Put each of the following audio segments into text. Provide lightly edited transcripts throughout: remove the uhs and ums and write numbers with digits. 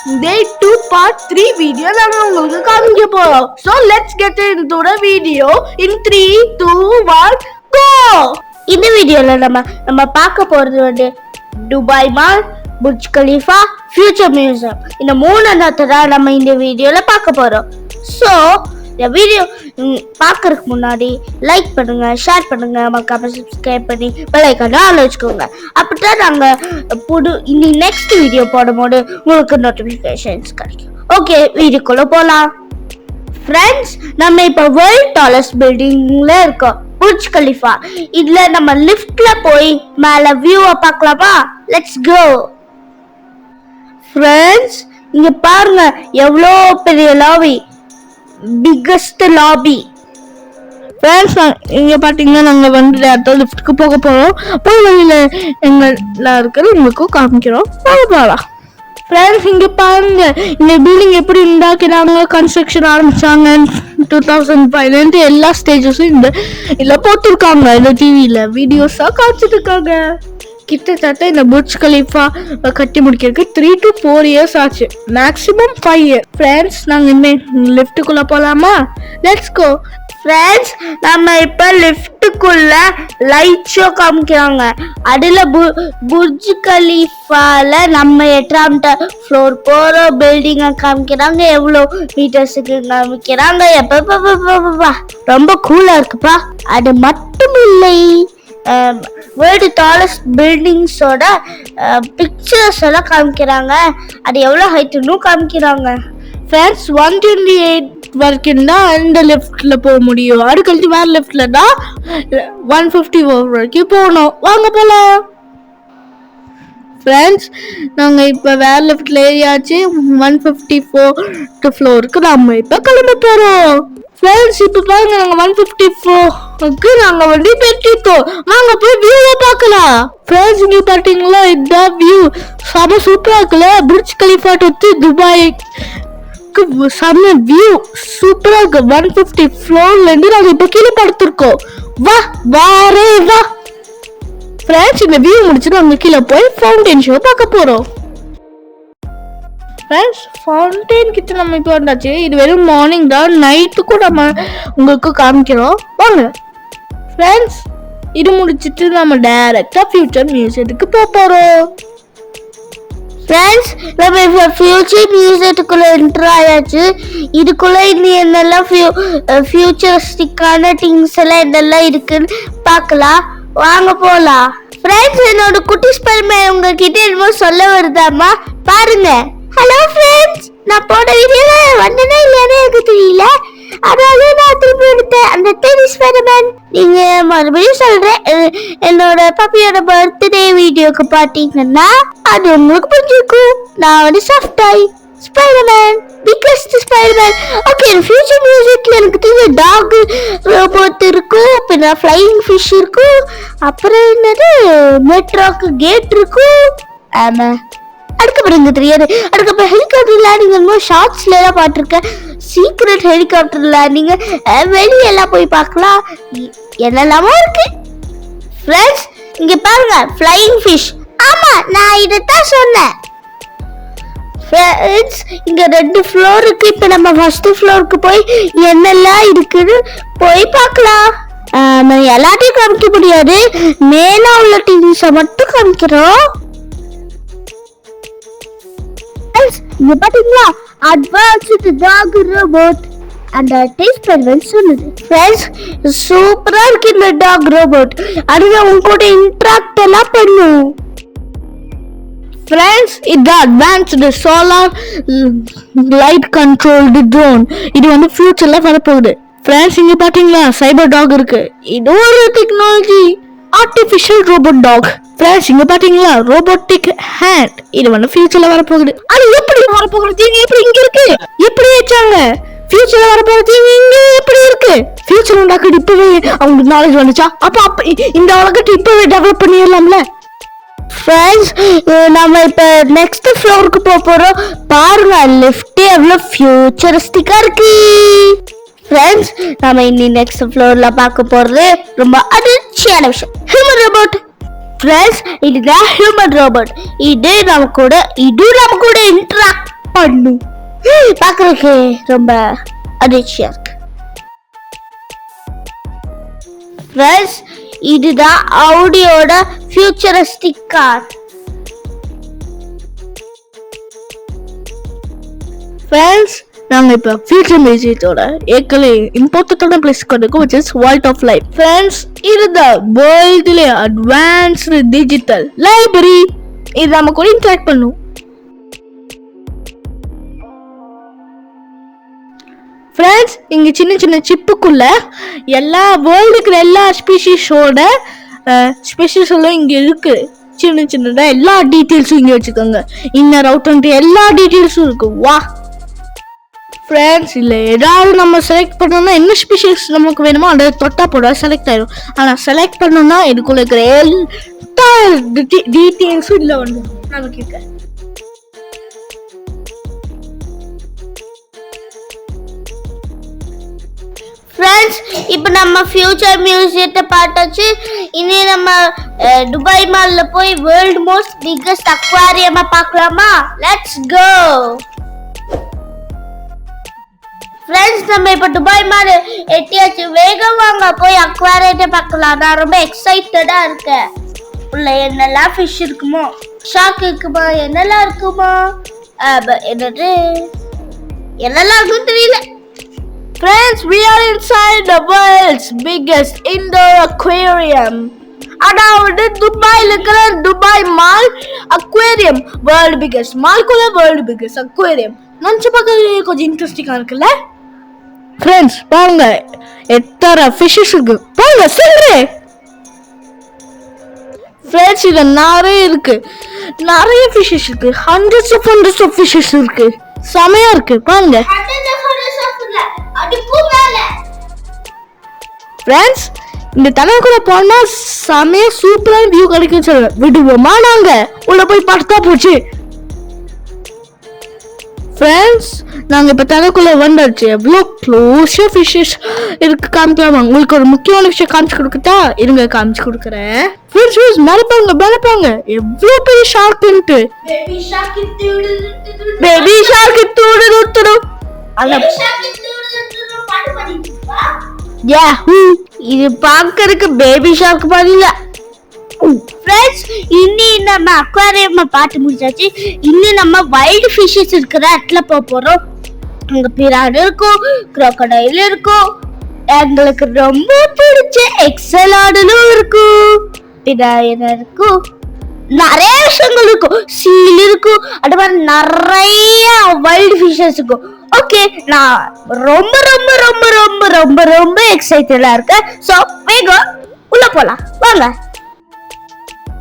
Day 2 part 3 video நாங்க உங்களுக்கு காமிக்க போறோம். So let's get into the video in 3, 2, 1, go! இந்த வீடியோல நம்ம பார்க்க போறது வந்து துபாய் மால், புர்ஜ் கலீஃபா, ஃபியூச்சர் மியூசியம். இந்த மூணு தான் நம்ம இந்த வீடியோல பார்க்க போறோம். So இந்த வீடியோ பார்க்கறதுக்கு முன்னாடி லைக் பண்ணுங்க, ஷேர் பண்ணுங்க, மறக்காம சப்ஸ்கிரைப் பண்ணி பெல் ஐகானை ஆன் வச்சுக்கோங்க. அப்படிதான் நாங்க இனி நெக்ஸ்ட் வீடியோ போடும்போது உங்களுக்கு நோட்டிபிகேஷன்ஸ் கிடைக்கும். ஓகே, வீடியோக்குள்ள போலாம். ஃப்ரெண்ட்ஸ், நம்ம இப்போ வேர்ல்ட் டாலஸ்ட் பில்டிங்ல இருக்கோம், புர்ஜ் கலீஃபா. இதுல நம்ம லிஃப்ட்ல போய் மேல வியூவை பார்க்கலாமா? Let's go. ஃப்ரெண்ட்ஸ், இங்க பாருங்க எவ்வளோ பெரிய லாபி, பிக்கஸ்ட் லாபி. ஃப்ரெண்ட்ஸ், இங்க பாத்தீங்கன்னா நாங்க வந்து அடுத்த லிஃப்ட்க்கு போக போறோம். போய் வழியில எங்கள இருக்கிறது உங்களுக்கும் காமிக்கிறோம். போகலாம். ஃப்ரெண்ட்ஸ், இங்க பாருங்க இந்த பில்டிங் எப்படி உண்டாக்கினாங்க, கன்ஸ்ட்ரக்ஷன் ஆரம்பிச்சாங்க 2005 எல்லா ஸ்டேஜஸும் இதுல போட்டிருக்காங்க. இந்த டிவியில வீடியோஸா காமிச்சிட்டு இருக்காங்க. கிட்டத்தட்ட இந்த புர்ஜ் கலீஃபா கட்டி முடிக்கிறதுக்கு 3 to 4 years ஆச்சு, மேக்ஸிமம் 5 years. ஃப்ரெண்ட்ஸ், நாங்க இனிமேல் லிஃப்ட்டுக்குள்ள போலாமா? Let's go. ஃப்ரெண்ட்ஸ், நம்ம இப்ப லிஃப்ட்டுக்குள்ள லைட் ஷோ காமிக்கிறாங்க. அதுல புர்ஜ் கலீஃபால நம்ம 8ஆம் ஃப்ளோர் போற பில்டிங்க காமிக்கிறாங்க. எவ்வளவு மீட்டர்ஸுக்கு காமிக்கிறாங்க. எப்ப ரொம்ப கூலா இருக்குப்பா. அது மட்டும் இல்லை, வேர்ல்டு டாலஸ்ட் பில்டிங்ஸோட பிக்சர்ஸ் எல்லாம் காமிக்கிறாங்க. அது எவ்வளோ ஹைட்டுன்னு காமிக்கிறாங்க. ஃப்ரெண்ட்ஸ், 128 வரைக்கும் தான் இந்த லெஃப்ட்ல போக முடியும். அடுக்கடுத்து வேற லெஃப்ட்ல தான் 154 வரைக்கும் போகணும். வாங்க போலாம். ஃப்ரெண்ட்ஸ், நாங்கள் இப்போ வேற லெஃப்ட்ல ஏறியாச்சு. 154 ஃப்ளோருக்கு நம்ம இப்போ கிளம்ப போகிறோம். ஃப்ரெண்ட்ஸ், இப்போ பாருங்க, நாங்கள் 154க்கு நாங்கள் வந்து பெற்றிட்டோம். வாங்க போய் வியூவை பார்க்கலாம். ஃப்ரெண்ட்ஸ், இங்கே பார்த்தீங்களா, இதுதான் வியூ. செம சூப்பராக இருக்குல்ல. புர்ஜ் கலீஃபா டு துபாய்க்கு செம வியூ சூப்பராக இருக்கு. 150 ஃப்ளோர்லேருந்து நாங்கள் இப்போ கீழே படுத்திருக்கோம். வா வாரே வா. ஃப்ரெண்ட்ஸ், இந்த வியூ முடிச்சுட்டு நாங்கள் கீழே போய் ஃபவுண்டைன் ஷோ பார்க்க போகிறோம். ஃப்ரெண்ட்ஸ், ஃபவுண்டைன் கிட்ட நம்ம இப்போ வந்தாச்சு. இது வெறும் மார்னிங் தான், நைட்டுக்கும் நம்ம உங்களுக்கு காமிக்கிறோம். வாங்க ஃப்ரெண்ட்ஸ், இது முடிச்சுட்டு நம்ம டைரக்டா ஃபியூச்சர் மியூசியத்துக்கு போகிறோம். ஃப்ரெண்ட்ஸ், நம்ம இப்போ ஃபியூச்சர் மியூசியத்துக்குள்ள என்ட்ரு ஆயாச்சு. இதுக்குள்ள இனி என்னெல்லாம் ஃபியூச்சரிஸ்டிக்கான திங்ஸ் எல்லாம் என்னெல்லாம் இருக்குன்னு பார்க்கலாம். வாங்க போலாம். ஃப்ரெண்ட்ஸ், என்னோட குட்டி ஸ்பைடர்மேன் உங்ககிட்ட என்னமோ சொல்ல வருதாமா? பாருங்க. ஹலோ ஃப்ரெண்ட்ஸ், நான் போன வீடியோல வந்தேன்னா இல்லையானே எனக்கு தெரியல. அதாவது நான் திரும்பி எடுத்தேன் அந்த டெடி ஸ்பைடர்மேன். நீங்க மறுபடியும் சொல்றேன், என்னோட பப்பியோட பர்த்டே வீடியோக்கு பாத்தீங்கன்னா அது உங்களுக்கு புரிஞ்சிருக்கும். நான் வந்து soft toy Spiderman, biggest Spiderman. Okay, future மியூசியத்தில் எனக்கு தெரிஞ்ச டாக் ரோபோட் இருக்கும், பின்ன ஃப்ளையிங் ஃபிஷ் இருக்கும், அப்புறம் என்னது மெட்ரோக்கு கேட் இருக்கும். ஆமா, அதுக்கப்புறம் தெரியாது. அதுக்கப்புறம் ஹெலிகாப்டர் லேண்டிங் ஷார்ட்ஸ்ல எல்லாம் பார்த்துருக்கேன். சீக்ரெட் ஹெலிகாப்டர் லேண்டிங் வெளியெல்லாம் போய் பார்க்கலாம். என்னெல்லாமோ இருக்கு. ஃப்ரெண்ட்ஸ், இங்க பாருங்க, ஃப்ளையிங் ஃபிஷ். ஆமா, நான் இதைத்தான் சொன்னேன். ஃப்ரெண்ட்ஸ், இங்க 2 ஃப்ளோர் இருக்கு. இப்ப நம்ம ஃபர்ஸ்ட் ஃப்ளோருக்கு போய் என்னெல்லாம் இருக்குன்னு போய் பார்க்கலாம். எல்லாத்தையும் காமிக்க முடியாது, மேல உள்ள திங்ஸை மட்டும் காமிக்கிறோம். இங்க பாத்தீங்களா, அட்வான்ஸ்டு டாக் ரோபோட் அந்த டெஸ்ட்மென்ட் சொன்னது. ஃப்ரெண்ட்ஸ், சூப்பரா இருக்கு இந்த டாக் ரோபோட். அதுங்க உங்க கூட இன்டராக்ட் எல்லாம் பண்ணும். ஃப்ரெண்ட்ஸ், இது advanced solar light controlled drone. இது வந்து ஃபியூச்சர்ல வரப்போகுது. ஃப்ரெண்ட்ஸ், இங்க பாத்தீங்களா, சைபர் டாக் இருக்கு. இது ஒரு technology, artificial robot dog. Friends, இங்க பாத்தீங்களா, ரோபோட்டிக் ஹேண்ட். இது வந்து ஃபியூச்சர்ல வரப்போகுது. அது எப்படி வரப்போகுது? எப்படி இங்க இருக்கு? எப்படி வச்சாங்க? ஃபியூச்சர்ல வரப்போகுது இங்க எப்படி இருக்கு? ஃபியூச்சர் உண்டாக்குது இப்பவே அவங்களுக்கு நாலேஜ் வந்துச்சா? அப்ப இந்த உலகத்தை இப்பவே டெவலப் பண்ணிடலாம்ல. ஃப்ரெண்ட்ஸ், நம்ம இப்ப நெக்ஸ்ட் ஃப்ளோருக்கு போறோம். பாருங்க, லிஃப்ட் எவ்வளவு ஃபியூச்சரிஸ்டிக்கா இருக்கு. ஃப்ரெண்ட்ஸ், நம்ம இன்னி நெக்ஸ்ட் ஃப்ளோர்ல பார்க்க போறது ரொம்ப அதிர்ச்சியான விஷயம், ஹியூமன் ரோபோட். ஃப்ரெண்ட்ஸ், இதுதான் ஹியூமன் ரோபோட். இது நம்ம கூட இன்டராக்ட் பண்ணும். பாக்குறதுக்கு ரொம்ப அதிர்ச்சியா இருக்கு. ஃப்ரெண்ட்ஸ், இதுதான் ஆடியோட ஃபியூச்சரிஸ்டிக் கார். ஃப்ரெண்ட்ஸ், நாங்க இப்ப ஃபியூச்சர் மியூசியத்தோட ஏற்கனவே இம்பார்ட்டன்டான பிளேஸ் கொண்டிருக்கோம், which is Vault of Life. Friends, இதுதான் வேர்ல்டுல அட்வான்ஸ்டு டிஜிட்டல் லைப்ரரி. இது நம்ம கூட இன்டராக்ட் பண்ணும். ஃப்ரெண்ட்ஸ், இங்க சின்ன சின்ன சிப்புக்குள்ள எல்லா வேர்ல்டுக்கு எல்லா ஸ்பீஷீஸோட ஸ்பெஷல்ஸ் எல்லாம் இங்க இருக்கு. சின்ன சின்னதா எல்லா டீட்டெயில்ஸும் இங்க வச்சுக்கோங்க. இன்னர் அவுட் எல்லா டீட்டெயில்ஸும் இருக்கு. வா ஃப்ரெண்ட்ஸ், இல்லை ஏதாவது நம்ம செலக்ட் பண்ணோம்னா என்ன ஸ்பீஷீஸ் நமக்கு வேணுமோ அதை தொட்டா போட செலக்ட் ஆயிடும். ஆனால் செலக்ட் பண்ணோம்னா இதுக்குள்ள இருக்கிற எல்லா டீட்டெயில்ஸும் இல்லை வந்து நமக்கு இருக்க. ஃப்ரெண்ட்ஸ், இப்போ நம்ம ஃபியூச்சர் மியூசியத்தை பார்த்தாச்சு. இனி நம்ம துபாய் மால்ல போய் வேர்ல்ட் மோஸ்ட் பிக்கஸ்ட் அக்வாரியமா பார்க்கலாமா? Let's go. ஃப்ரெண்ட்ஸ், நம்ம இப்போ துபாய் மால் எட்டியாச்சு. வேகம் வாங்க போய் அக்வாரியத்தை பார்க்கலாம். நான் ரொம்ப எக்ஸைட்டடா இருக்கேன். உள்ள என்னெல்லாம் ஃபிஷ் இருக்குமோ, ஷார்க் இருக்குமா, என்னெல்லாம் இருக்குமோ, என்னது என்னெல்லாம் இருக்குன்னு தெரியல. Friends, we are inside the world's biggest indoor aquarium. அதாவது துபாயில் இருக்கிற Dubai mall aquarium, world biggest மால்குள்ள வேர்ல்டு பிகெஸ்ட் அக்வேரியம். நினச்சி பார்க்க கொஞ்சம் இன்ட்ரெஸ்டிங்காக இருக்குல்ல? ஃப்ரெண்ட்ஸ், பாருங்க எத்தனை ஃபிஷஸ் இருக்கு பாருங்க. சொல்றே ஃப்ரெண்ட்ஸ், இது நிறைய இருக்கு, நிறைய ஃபிஷஸ் இருக்கு. ஹண்ட்ரட்ஸ் ஆஃப் ஃபிஷஸ் இருக்கு. செமையா இருக்கு பாருங்க. ஃப்ரெண்ட்ஸ், இந்த தனக்குள்ள போனா செமையா சூப்பரான வியூ கிடைக்கும். சொல்ல விடுவோமா? நாங்க உள்ள போய் பார்த்தா போச்சு. ஃப்ரெண்ட்ஸ், நாங்க இப்ப தனக்குள்ள வந்தாச்சு. எவ்வளோ க்ளோஸா ஃபிஷஸ் இருக்கு காமிக்கலாமா? உங்களுக்கு ஒரு முக்கியமான விஷயம் காமிச்சு கொடுக்கட்டா? இருங்க காமிச்சு கொடுக்குறேன். ஃப்ரெண்ட்ஸ், மறப்பாங்க எவ்வளோ பெரிய ஷார்க்ன்ட்டு. பேபி ஷார்க் தூடு இது பாக்குறதுக்கு பேபி ஷார்க் மாதிரி இல்ல. ஃப்ரெண்ட்ஸ், இன்னி நம்ம அக்வாரியம் பார்த்து முடிச்சாச்சு. இன்னும் நம்ம வைல்டு ஃபிஷஸ் இருக்கிற இடத்துல போறோம். அங்க பிரான் இருக்கும், crocodile இருக்கும், எங்களுக்கு ரொம்ப பிடிச்ச எக்ஸலாடலும் இருக்கும், பிரான் இருக்கும், நிறைய விஷயங்கள் இருக்கும், சீல் இருக்கும், அது மாதிரி நிறைய வைல்டு ஃபிஷஸ் இருக்கும். ஓகே, நான் ரொம்ப ரொம்ப ரொம்ப ரொம்ப ரொம்ப ரொம்ப எக்ஸைட்டடா இருக்கேன். ஸோ வேகம் உள்ள போலாம் வாங்க.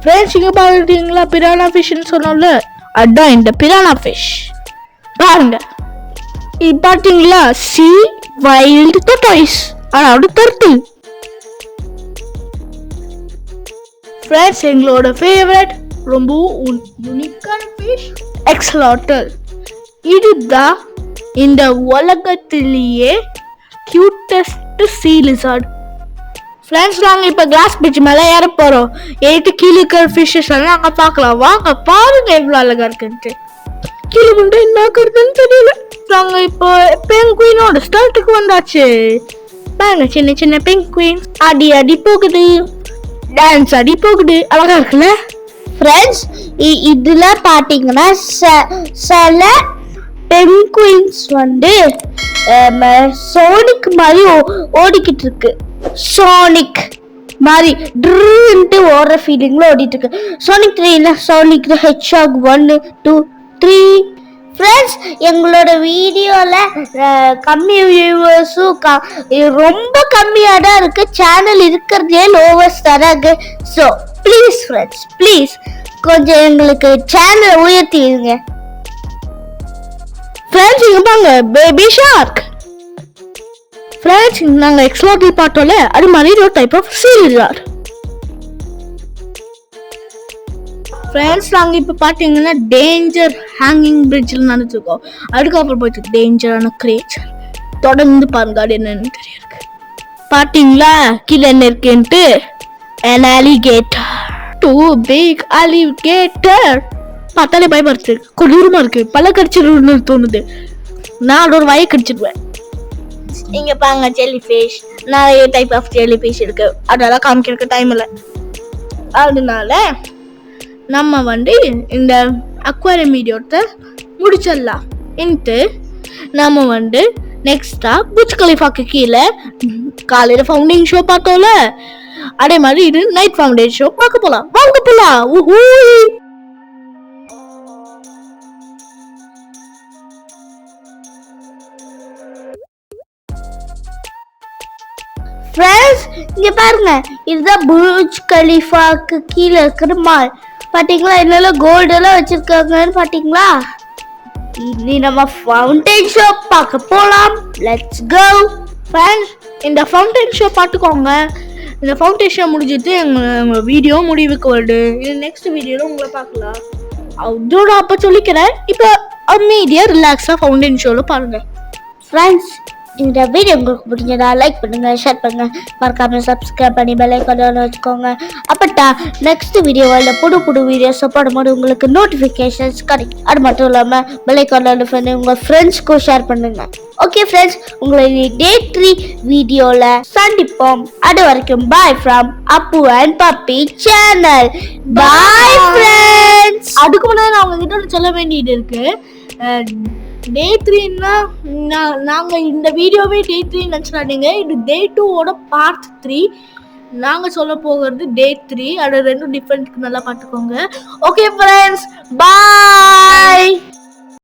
ஃப்ரெண்ட்ஸ், இங்க பாத்தீங்களா பிரானா ஃபிஷ்னு சொன்னோம்ல, அதான் இந்த பிரானா ஃபிஷ். பாருங்க, இது பாத்தீங்களா சி வைல்டு டர்டாய்ஸ், அதாவது டர்ட்டில். ஃப்ரெண்ட்ஸ், எங்களோட ஃபேவரட் ரொம்ப யூனிக்கான ஃபிஷ் எக்ஸலாட்டல். இதுதான் இந்த உலகத்திலேயே கியூட்டஸ்ட் சீ லிசார்ட். ஃப்ரெண்ட்ஸ், நாங்கள் இப்போ கிளாஸ் பிரிட்ஜ் மேலே ஏற போகிறோம். ஏறிட்டு கீழே இருக்கிற ஃபிஷ்ஷஸ் எல்லாம் நாங்கள் பார்க்கலாம். வாங்க பாருங்க எவ்வளோ அழகா இருக்குன்ட்டு. கீழே மட்டும் என்ன இருக்குதுன்னு தெரியல. நாங்கள் இப்போ பெங்குயினோட ஸ்டார்ட்டுக்கு வந்தாச்சு. பாருங்க, சின்ன சின்ன பெங்குயின் அடி போகுது, டான்ஸ் ஆடி போகுது. அழகா இருக்குல்ல? ஃப்ரெண்ட்ஸ், இதுல பார்த்தீங்கன்னா சில பெங்குயின்ஸ் வந்து சோனிக் மாதிரி ஓடிக்கிட்டு இருக்கு. சோனிக் மாதிரி ட்ரூன்ட்டு ஓடுற ஃபீலிங்ல ஓடிட்டு இருக்கு. சோனிக் 3 இல்ல, சோனிக் ஹெட்ஜாக் 1 2 3. ஃப்ரெண்ட்ஸ், எங்களோட வீடியோல கம்மி வியூவர்ஸும் ரொம்ப கம்மியாக தான் இருக்கு. சேனல் இருக்கிறதே லோவஸ்ட் தான் இருக்கு. ஸோ ப்ளீஸ் ஃப்ரெண்ட்ஸ், ப்ளீஸ் கொஞ்சம் எங்களுக்கு சேனலை உயர்த்திடுங்க. ஃப்ரெண்ட்ஸ், இங்க பாருங்க பேபி ஷார்க். ஃப்ரெண்ட்ஸ், நாங்கள் எக்ஸ்ப்ளோர் பார்த்தோம்ல, அது மாதிரி ஒரு type of sea lizard. Friends, நாங்கள் இப்போ பார்த்தீங்கன்னா டேஞ்சர் ஹேங்கிங் பிரிட்ஜில் நடந்துருக்கோம். அதுக்கப்புறம் போயிட்டு டேஞ்சரான கிரியேச்சர். தொடர்ந்து பாருங்க, அது என்னன்னு தெரியாது. பார்த்தீங்களா கீழே என்ன இருக்குன்ட்டு? an alligator, too big alligator. பார்த்தாலே பயமா இருக்கு, கொடூரமா இருக்கு, பல கடிச்சிடணும்னு தோணுது. நான் அதோட வாயை கடிச்சிடுவேன். இங்க பாருங்க ஜெல்லி ஃபிஷ், நிறைய டைப் ஆஃப் ஜெல்லி ஃபிஷ் இருக்கு, அதெல்லாம் காமிக்கிறதுக்கு டைம் இல்லை. அதனால நம்ம இந்த அக்வாரியம் வீடியோத்தை முடிச்சிடலாம். நம்ம நெக்ஸ்டா புர்ஜ் கலிஃபாக்கு கீழே காலையில ஃபவுண்டிங் ஷோ பார்த்தோம்ல, அதே மாதிரி இது நைட் ஃபவுண்டேஷன் ஷோ பார்க்க போலாம். வாங்க போலாம். ஃப்ரெண்ட்ஸ் இங்க பாருங்க, இதுதான் புர்ஜ் கலிஃபாக்கு கீழே இருக்கிற மால். பாத்தீங்களா என்னெல்லாம் கோல்டு எல்லாம் வச்சிருக்காங்கன்னு பாத்தீங்களா? இனி நம்ம ஃபவுண்டைன் ஷோ பார்க்க போலாம். Let's go. ஃப்ரெண்ட்ஸ் இந்த ஃபவுண்டைன் ஷோ பார்த்துக்கோங்க. இந்த ஃபவுண்டைன் ஷோ முடிஞ்சிட்டு எங்க வீடியோ முடிவுக்கு வருது. இது நெக்ஸ்ட் வீடியோல உங்களை பார்க்கலாம். அதோட அப்ப சொல்லிக்கிறேன். இப்போ அமைதியா ரிலாக்ஸா ஃபவுண்டைன் ஷோல பாருங்க. ஃப்ரெண்ட்ஸ் இந்த வீடியோ உங்களுக்கு பிடிச்சதா லைக் பண்ணுங்க, ஷேர் பண்ணுங்க, மறக்காம சப்ஸ்கிரைப் பண்ணி பெல் ஐகான் வச்சுக்கோங்க. அப்பட்டா நெக்ஸ்ட் வீடியோவில் புது வீடியோஸ் போடும்போது உங்களுக்கு நோட்டிஃபிகேஷன்ஸ் கிடைக்கும். அது மட்டும் இல்லாமல் பெல் ஐகான் பண்ணி உங்கள் ஃப்ரெண்ட்ஸ்க்கும் ஷேர் பண்ணுங்க. ஓகே ஃப்ரெண்ட்ஸ், உங்களை டே 3 வீடியோவில் சந்திப்போம். அது வரைக்கும் bye from Appu and puppy channel. Bye friends. அதுக்கு முன்னாடி நான் உங்ககிட்ட சொல்ல வேண்டியது இருக்கு. டே 3ன்னா நாங்கள் இந்த வீடியோவே டே 3 நினச்சிடாதீங்க. இது டே 2ஓட பார்ட் 3. நாங்கள் சொல்ல போகிறது டே 3. அது ரெண்டும் டிஃப்ரெண்ட்க்கு நல்லா பார்த்துக்கோங்க. ஓகே ஃப்ரெண்ட்ஸ், பாய்.